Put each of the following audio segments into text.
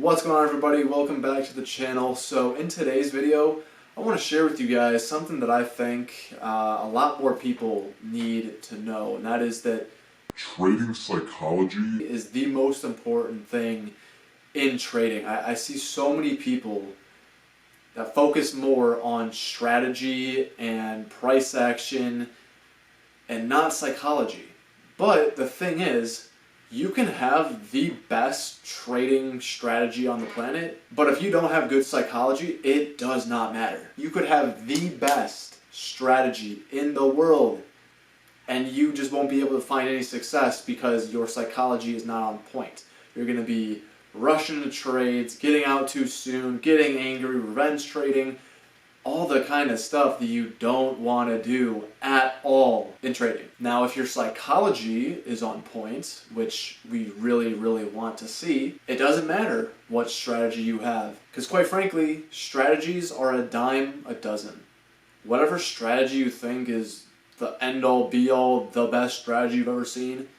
What's going on, everybody? Welcome back to the channel. So in today's video, I want to share with you guys something that I think a lot more people need to know, and that is that trading psychology is the most important thing in trading. I see so many people that focus more on strategy and price action and not psychology. But the thing is, you can have the best trading strategy on the planet, but if you don't have good psychology, it does not matter. You could have the best strategy in the world, and you just won't be able to find any success because your psychology is not on point. You're going to be rushing into trades, getting out too soon, getting angry, revenge trading, all the kind of stuff that you don't want to do at all in trading. Now, if your psychology is on point, which we really want to see, it doesn't matter what strategy you have. Because quite frankly, strategies are a dime a dozen. Whatever strategy you think is the end-all, be-all, the best strategy you've ever seen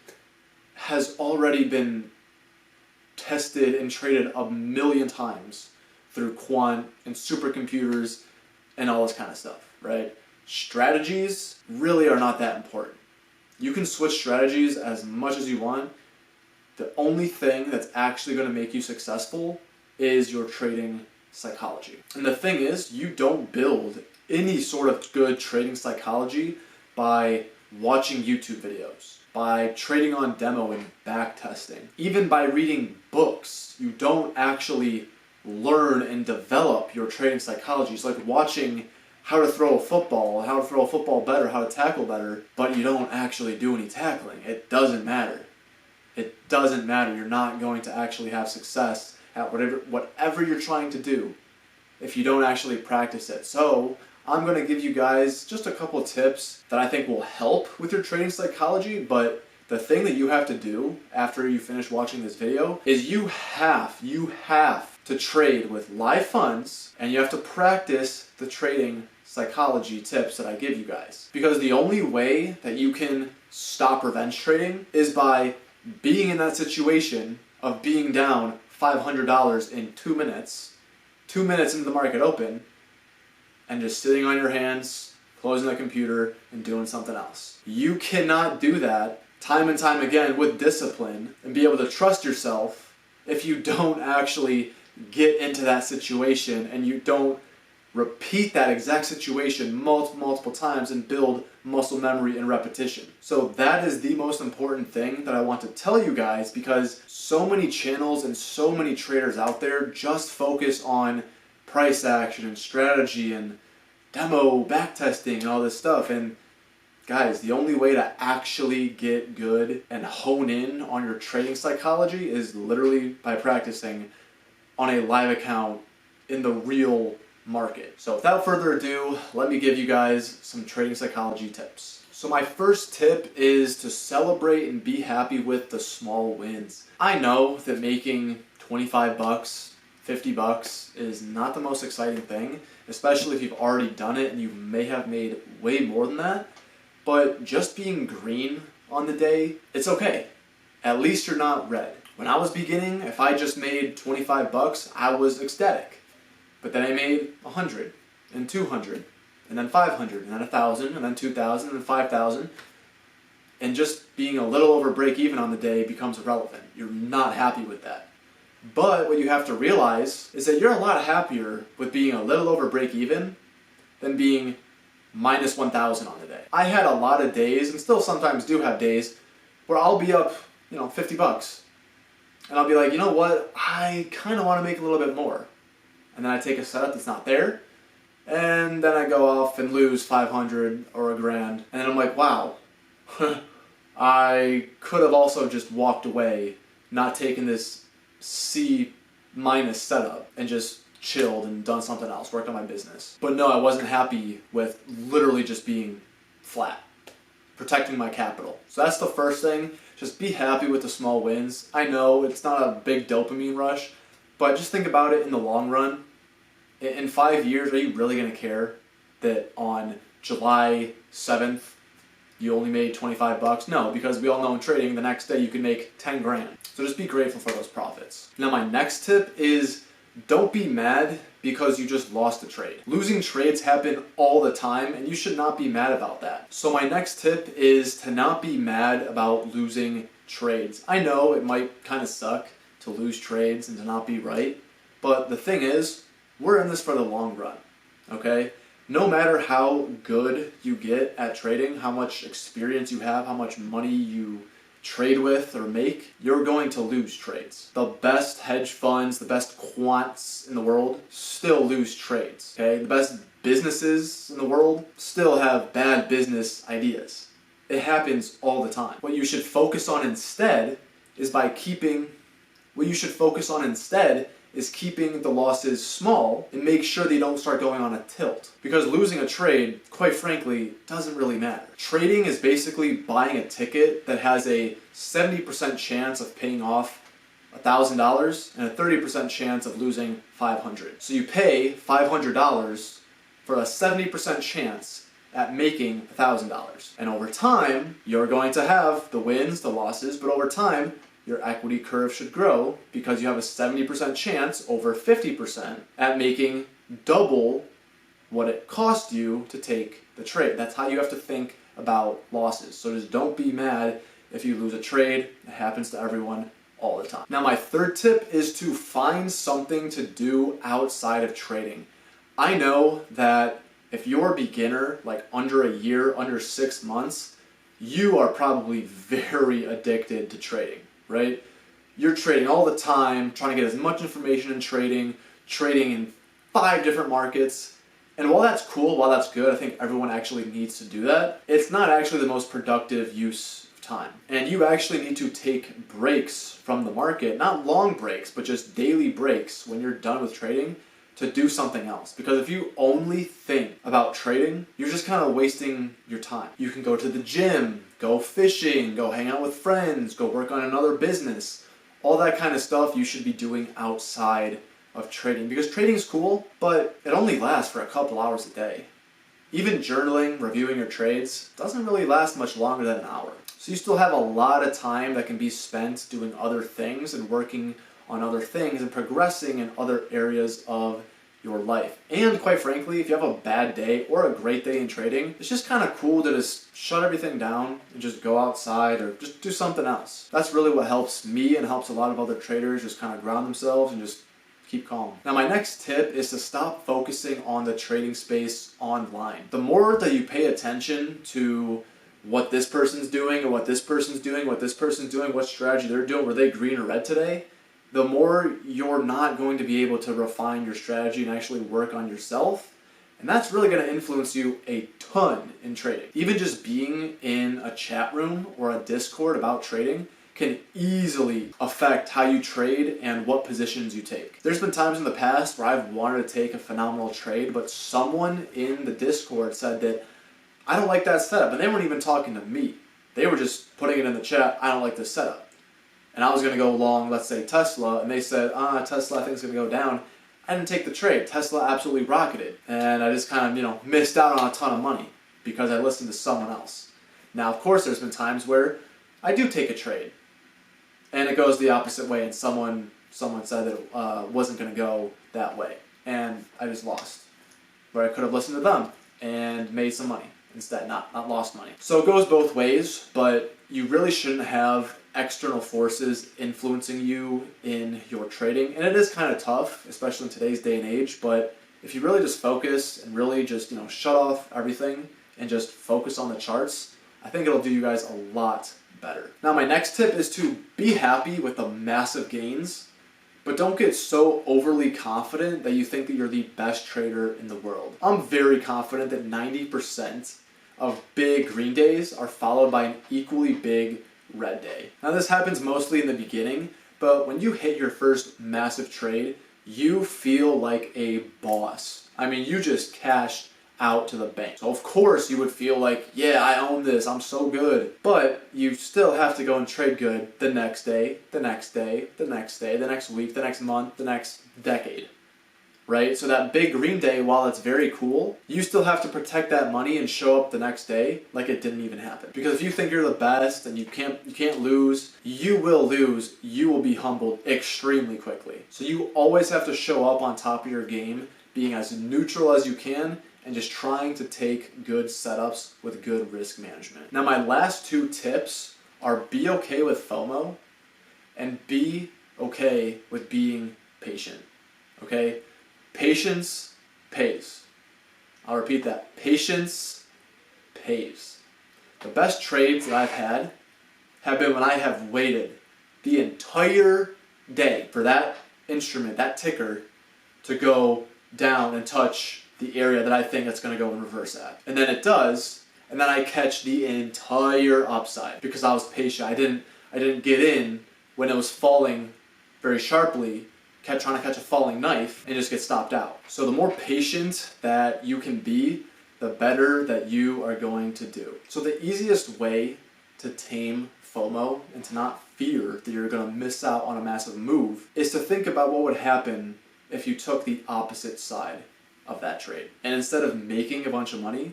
has already been tested and traded a million times through quant and supercomputers and all this kind of stuff, right? Strategies really are not that important. You can switch strategies as much as you want. The only thing that's actually going to make you successful is your trading psychology. And the thing is, you don't build any sort of good trading psychology by watching YouTube videos, by trading on demo and back testing, even by reading books. You don't actually learn and develop your trading psychology. It's like watching how to throw a football better, how to tackle better, but you don't actually do any tackling. It doesn't matter. It doesn't matter. You're not going to actually have success at whatever you're trying to do if you don't actually practice it. So I'm going to give you guys just a couple tips that I think will help with your trading psychology, but the thing that you have to do after you finish watching this video is you have to trade with live funds, and you have to practice the trading psychology tips that I give you guys. Because the only way that you can stop revenge trading is by being in that situation of being down $500 in 2 minutes, 2 minutes into the market open, and just sitting on your hands, closing the computer, and doing something else. You cannot do that time and time again with discipline and be able to trust yourself if you don't actually get into that situation and you don't repeat that exact situation multiple times and build muscle memory and repetition. So that is the most important thing that I want to tell you guys, because so many channels and so many traders out there just focus on price action and strategy and demo, backtesting and all this stuff. And guys, the only way to actually get good and hone in on your trading psychology is literally by practicing on a live account in the real market. So without further ado, let me give you guys some trading psychology tips. So my first tip is to celebrate and be happy with the small wins. I know that making 25 bucks, 50 bucks is not the most exciting thing, especially if you've already done it and you may have made way more than that. But just being green on the day, it's okay. At least you're not red. When I was beginning, if I just made 25 bucks, I was ecstatic. But then I made 100 and 200 and then 500 and then 1,000 and then 2,000 and 5,000. And just being a little over break even on the day becomes irrelevant. You're not happy with that. But what you have to realize is that you're a lot happier with being a little over break even than being minus 1,000 on the day. I had a lot of days, and still sometimes do have days, where I'll be up, 50 bucks. And I'll be like, you know what, I kind of want to make a little bit more. And then I take a setup that's not there, and then I go off and lose 500 or a grand. And then I'm like, wow, I could have also just walked away, not taken this C- setup, and just chilled and done something else, worked on my business. But no, I wasn't happy with literally just being flat, protecting my capital. So that's the first thing. Just be happy with the small wins. I know it's not a big dopamine rush, but just think about it in the long run. In 5 years, are you really going to care that on July 7th, you only made 25 bucks. No, because we all know in trading, the next day you can make 10 grand. So just be grateful for those profits. Now my next tip is don't be mad because you just lost a trade. Losing trades happen all the time and you should not be mad about that. So my next tip is to not be mad about losing trades. I know it might kind of suck to lose trades and to not be right, but the thing is, we're in this for the long run, okay? No matter how good you get at trading, how much experience you have, how much money you trade with or make, you're going to lose trades. The best hedge funds, the best quants in the world still lose trades, okay? The best businesses in the world still have bad business ideas. It happens all the time. What you should focus on instead is keeping the losses small and make sure they don't start going on a tilt. Because losing a trade, quite frankly, doesn't really matter. Trading is basically buying a ticket that has a 70% chance of paying off $1,000 and a 30% chance of losing $500. So you pay $500 for a 70% chance at making $1,000. And over time, you're going to have the wins, the losses, but over time, your equity curve should grow because you have a 70% chance over 50% at making double what it cost you to take the trade. That's how you have to think about losses. So just don't be mad if you lose a trade. It happens to everyone all the time. Now my third tip is to find something to do outside of trading. I know that if you're a beginner, like under a year, under 6 months, you are probably very addicted to trading. Right? You're trading all the time, trying to get as much information in trading in 5 different markets. And while that's cool, while that's good, I think everyone actually needs to do that. It's not actually the most productive use of time. And you actually need to take breaks from the market, not long breaks, but just daily breaks when you're done with trading to do something else. Because if you only think about trading, you're just kind of wasting your time. You can go to the gym, go fishing, go hang out with friends, go work on another business. All that kind of stuff you should be doing outside of trading. Because trading is cool, but it only lasts for a couple hours a day. Even journaling, reviewing your trades, doesn't really last much longer than an hour. So you still have a lot of time that can be spent doing other things and working on other things and progressing in other areas of your life. And quite frankly, if you have a bad day or a great day in trading, it's just kind of cool to just shut everything down and just go outside or just do something else. That's really what helps me and helps a lot of other traders just kind of ground themselves and just keep calm. Now my next tip is to stop focusing on the trading space online. The more that you pay attention to what this person's doing or what this person's doing, what strategy they're doing, were they green or red today, the more you're not going to be able to refine your strategy and actually work on yourself. And that's really going to influence you a ton in trading. Even just being in a chat room or a Discord about trading can easily affect how you trade and what positions you take. There's been times in the past where I've wanted to take a phenomenal trade, but someone in the Discord said that I don't like that setup. And they weren't even talking to me. They were just putting it in the chat, I don't like this setup. And I was going to go long, let's say Tesla, and they said, Tesla I think is going to go down. I didn't take the trade. Tesla absolutely rocketed. And I just kind of, missed out on a ton of money because I listened to someone else. Now, of course, there's been times where I do take a trade and it goes the opposite way and someone said that it wasn't going to go that way. And I just lost. Where I could have listened to them and made some money instead, not lost money. So it goes both ways, but you really shouldn't have external forces influencing you in your trading. And it is kind of tough, especially in today's day and age, but if you really just focus and really just, shut off everything and just focus on the charts, I think it'll do you guys a lot better. Now my next tip is to be happy with the massive gains, but don't get so overly confident that you think that you're the best trader in the world. I'm very confident that 90% of big green days are followed by an equally big red day. Now this happens mostly in the beginning, but when you hit your first massive trade, you feel like a boss. I mean, you just cashed out to the bank. So of course you would feel like, yeah, I own this, I'm so good. But you still have to go and trade good the next day, the next day, the next day, the next week, the next month, the next decade. right? So that big green day, while it's very cool, you still have to protect that money and show up the next day like it didn't even happen. Because if you think you're the best and you can't lose, you will lose. You will be humbled extremely quickly. So you always have to show up on top of your game, being as neutral as you can and just trying to take good setups with good risk management. Now, my last two tips are be okay with FOMO and be okay with being patient. Okay? Patience pays. I'll repeat that. Patience pays. The best trades that I've had have been when I have waited the entire day for that instrument, that ticker, to go down and touch the area that I think it's going to go in reverse at. And then it does, and then I catch the entire upside because I was patient. I didn't get in when it was falling very sharply, trying to catch a falling knife and just get stopped out. So the more patient that you can be, the better that you are going to do. So the easiest way to tame FOMO and to not fear that you're going to miss out on a massive move is to think about what would happen if you took the opposite side of that trade. And instead of making a bunch of money,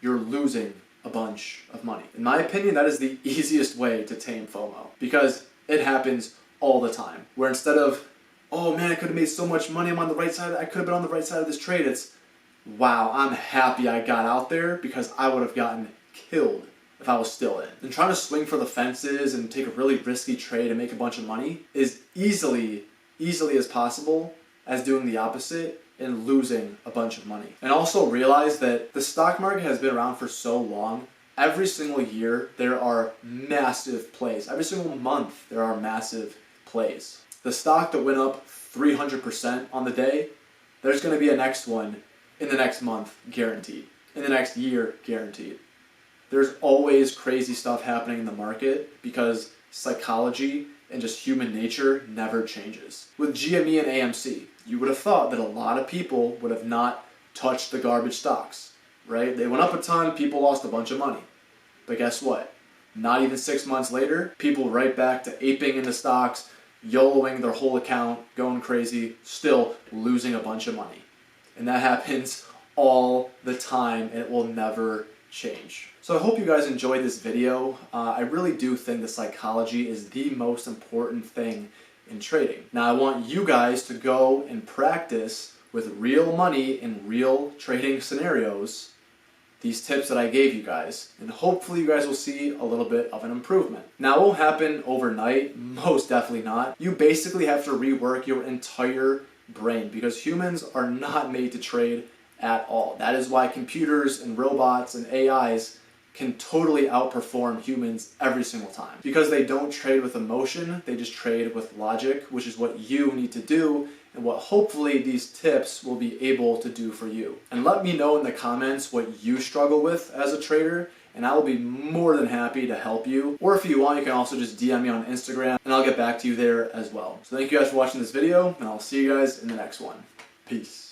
you're losing a bunch of money. In my opinion, that is the easiest way to tame FOMO because it happens all the time. Where instead of, oh man, I could have made so much money, I'm on the right side, I could have been on the right side of this trade, it's, wow, I'm happy I got out there because I would have gotten killed if I was still in. And trying to swing for the fences and take a really risky trade and make a bunch of money is easily as possible as doing the opposite and losing a bunch of money. And also realize that the stock market has been around for so long. Every single year there are massive plays. Every single month there are massive plays. The stock that went up 300% on the day, there's going to be a next one in the next month, guaranteed. In the next year, guaranteed. There's always crazy stuff happening in the market because psychology and just human nature never changes. With GME and AMC, you would have thought that a lot of people would have not touched the garbage stocks, right? They went up a ton, people lost a bunch of money. But guess what? Not even 6 months later, people right back to aping into stocks, YOLOing their whole account, going crazy, still losing a bunch of money. And that happens all the time and it will never change. So I hope you guys enjoyed this video. I really do think the psychology is the most important thing in trading. Now I want you guys to go and practice with real money in real trading scenarios these tips that I gave you guys, and hopefully you guys will see a little bit of an improvement. Now it won't happen overnight, most definitely not. You basically have to rework your entire brain because humans are not made to trade at all. That is why computers and robots and AIs can totally outperform humans every single time. Because they don't trade with emotion, they just trade with logic, which is what you need to do and what hopefully these tips will be able to do for you. And let me know in the comments what you struggle with as a trader, and I will be more than happy to help you. Or if you want, you can also just DM me on Instagram and I'll get back to you there as well. So thank you guys for watching this video, and I'll see you guys in the next one. Peace.